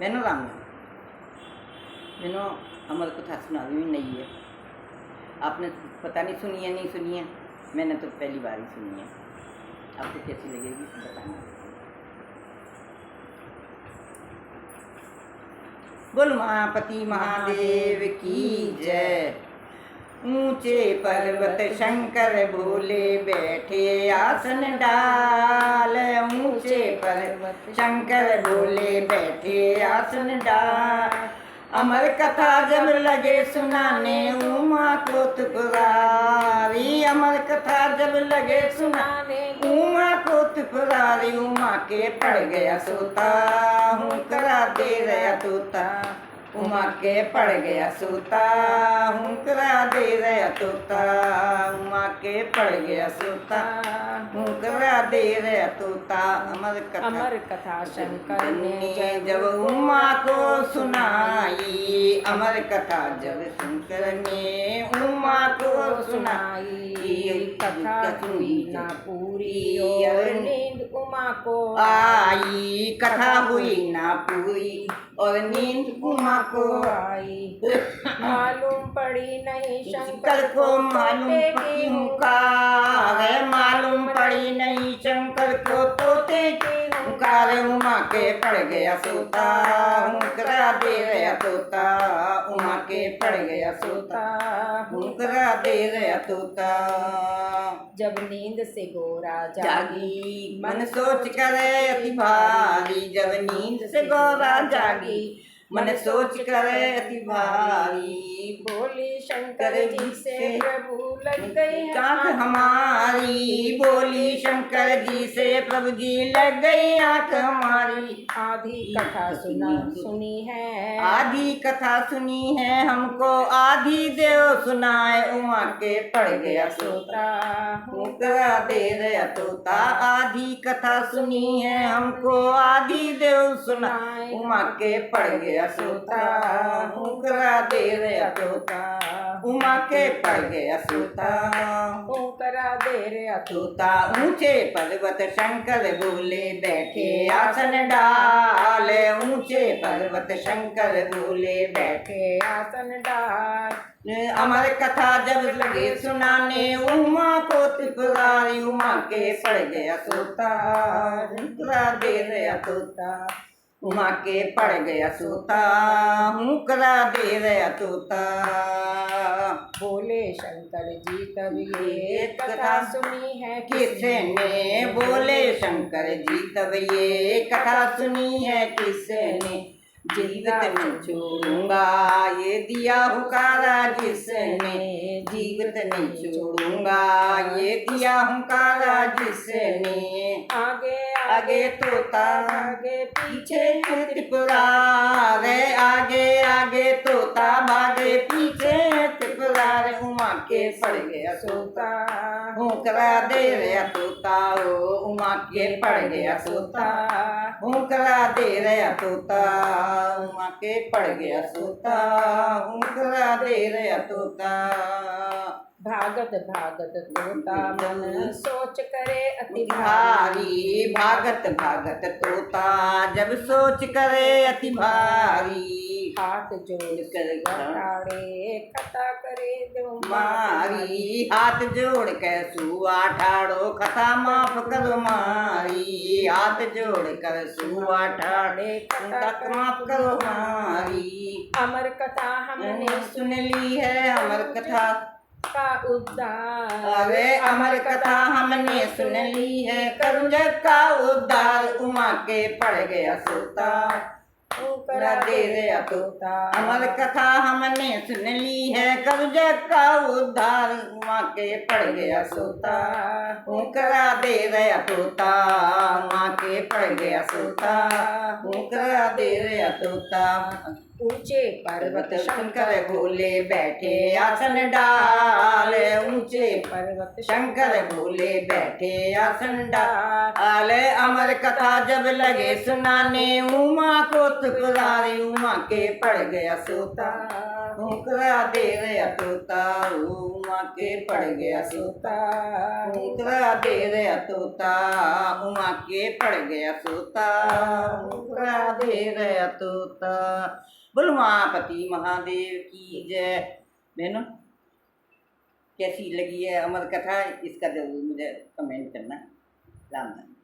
मैनू राम मैनू अमर कथा सुनानी नहीं है। आपने पता नहीं सुनी है नहीं सुनी है, मैंने तो पहली बार ही सुनी है। आपको कैसी लगेगी बताना। बोल महापति महादेव की जय। ऊंचे पर्वत शंकर भोले बैठे आसन डाल। ऊंचे पर्वत शंकर भोले बैठे आसन डाल। अमर कथा जब लगे सुनाने उमा को तुपुरारी। अमर कथा जब लगे सुनाने उमा को तुपुरारी। उमा के पड़ गया सोता हूँ करा दे रहा तोता। उमा के पड़ गया सोता हूँ करा दे रहा तोता। उमा के पड़ गया सोता हूँ करा दे रहा तोता। अमर कथा शंकर ने जब उमा को सुनाई। अमर कथा जब शंकर ने उमा को सुनाई। कथा हुई ना पूरी और नींद उमा को आई। कथा हुई ना पूरी और नींद उमा को आई। मालूम पड़ी नहीं शंकर को मालूम पड़ी हुंकार। मालूम पड़ी नहीं शंकर को तोते की हुंकार। उमा के पड़ गया सोता हूँ करा दे रहा तोता। उमा के पड़ गया सोता हूँ करा दे रहा तोता। जब नींद से गोरा जागी मन सोच करे अति भारी। जब नींद से गोरा जागी मन सोच करे अति भारी। बोली शंकर जी से प्रभु लग गई आँख हमारी। बोली शंकर जी से प्रभु जी लग गई आँख हमारी। आधी कथा सुनी है आधी कथा सुनी है हमको आधी देव सुनाए। उमा के पड़ गया सोता हूँ करा दे रहा तोता। आधी कथा सुनी है हमको आधी देव सुनाए। उमा के पड़ गया सोता हूँ करा दे रहा तोता। उमा के पड़ गया सोता हूँ करा दे रहा तोता। ऊंचे पर्वत शंकर बोले बैठे आसन डाल। ऊंचे पर्वत शंकर बोले बैठे आसन डाल। अमर कथा जब लगे सुनाने उमा को त्रिपुरारी। उमा के पड़ गया सोता करा दे रहा तोता। उमा के पड़ गया सोता हूँ करा दे रहा तोता। बोले शंकर जी तब ये कथा सुनी है किसने। बोले शंकर जी तब ये कथा सुनी है किसने। जीवित नहीं छोड़ूंगा ये दिया हुकारा जिसने। जीवित नहीं छोड़ूंगा ये दिया हुकारा जिसने। आगे आगे तोता आगे पीछे त्रिपुरा रे। आगे आगे तोता भागे पीछे त्रिपुरा रे। उमा के पड़ गया सोता हूँ करा दे रहा तोता। उमा के पड़ गया सोता हूँ करा दे रहा तोता। उमा के पड़ गया सोता हूँ करा दे रहा तोता। भागत भागत तोता मन सोच करे अति भारी। भागत भागत तोता जब सोच करे अति भारी। हाथ जोड़ कर ठाड़े कथा करे दो मारी। हाथ जोड़ के सुआ ठाड़ो कथा माफ करो मारी। हाथ जोड़ कर सुआ ठाड़े कथा माफ करो मारी। अमर कथा हमने सुन ली है अमर कथा का उद्धार। अरे अमर कथा हमने सुन ली है करुण जग का उद्धार। उमा के पड़ गया सोता करा दे रहा तोता। अमर कथा हमने सुन ली है करुण जग का उद्धार। उमा के पड़ गया सोता करा दे रहा तोता। उमा के पड़ गया सोता करा दे रहा तोता। ऊंचे पर्वत शंकर भोले बैठे आसन डाल। ऊंचे पर्वत शंकर भोले बैठे आसन डाल। अमर कथा जब लगे सुनाने उमा को त्रिपुरारी। उमा के पड़ गया सोता करा दे रहा तोता। उमा के पड़ गया सोता करा दे रहा तोता। उमा के पड़ गया सोता, मुस्कुरा दे गया तोता। बोलो उमापति महादेव की जय। बहनों, कैसी लगी है अमर कथा, इसका जरूर मुझे कमेंट करना। राम राम।